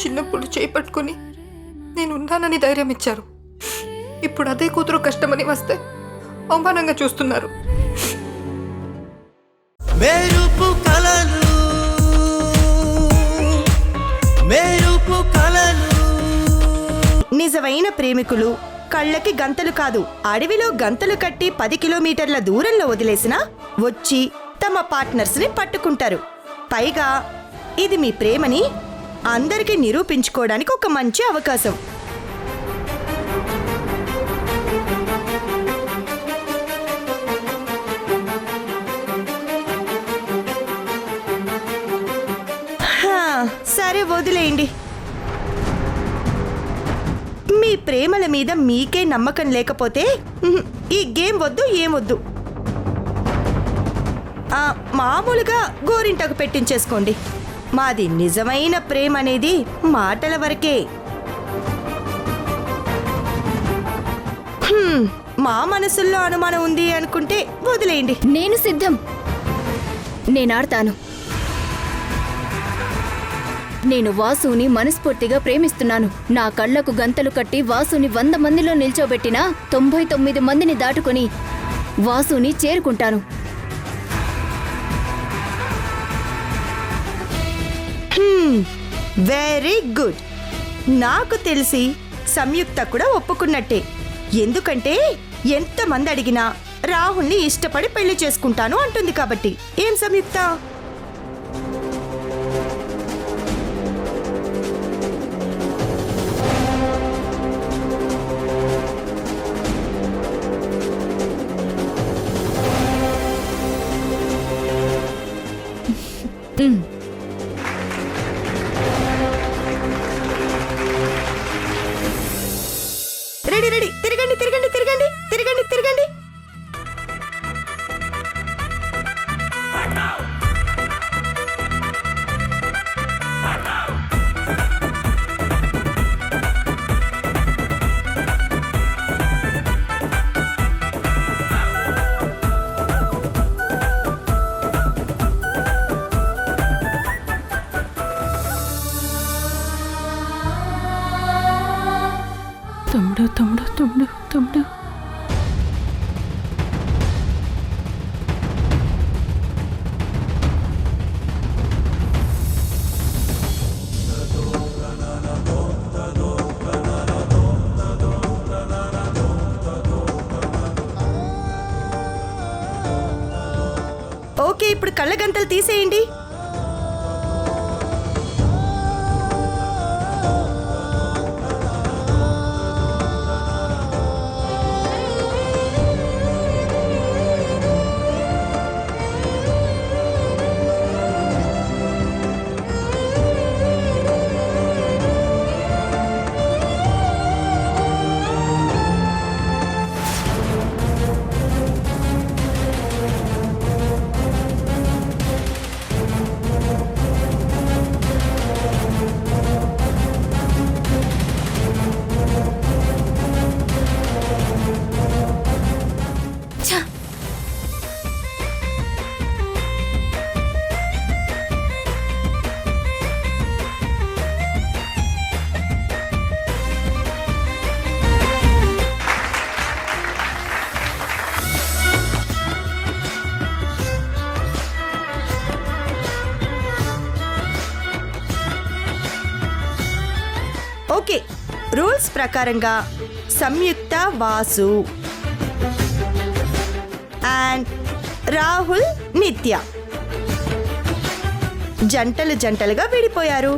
చిన్నప్పుడు చేపట్టుకుని నేను ఉన్నానని ధైర్యం ఇచ్చారు. ఇప్పుడు అదే కూతురు కష్టమని వస్తే అవమానంగా చూస్తున్నారు. నిజమైన ప్రేమికులు కళ్ళకి గంతలు కాదు, అడవిలో గంతలు కట్టి 10 కిలోమీటర్ల దూరంలో వదిలేసినా వచ్చి తమ పార్ట్నర్స్ ని పట్టుకుంటారు. పైగా ఇది మీ ప్రేమని అందరికీ నిరూపించుకోవడానికి ఒక మంచి అవకాశం. సరే వదిలేయండి. మీ ప్రేమల మీద మీకే నమ్మకం లేకపోతే ఈ గేమ్ వద్దు, ఏమొద్దు. మామూలుగా గోరింటకు పెట్టించేసుకోండి. మాది నిజమైన ప్రేమ అనేది మాటల వరకే. మా మనసుల్లో అనుమానం ఉంది అనుకుంటే వదిలేయండి. నేను సిద్ధం. నేనాడతాను. నేను వాసుని మనస్ఫూర్తిగా ప్రేమిస్తున్నాను. నా కళ్లకు గంతలు కట్టి వాసుని 100 మందిలో నిల్చోబెట్టినా 99 మందిని దాటుకుని వాసుని చేరుకుంటాను. Very good. నాకు తెలిసి సంయుక్త కూడా ఒప్పుకున్నట్టే. ఎందుకంటే ఎంతమంది అడిగినా రాహుల్ని ఇష్టపడి పెళ్లి చేసుకుంటాను అంటుంది కాబట్టి. ఏం సంయుక్త? Ready ready. తిరగండి తిరగండి తిరగండి తిరగండి తిరగండి. తమ్ముడు తమ్ముడు తమ్ముడు తమ్ముడు. ఓకే, ఇప్పుడు కళ్ళ గంతలు తీసేయండి. ఓకే, రూల్స్ ప్రకారంగా సంయుక్త వాసు అండ్ రాహుల్ నిత్య జంటలుగా విడిపోయారు.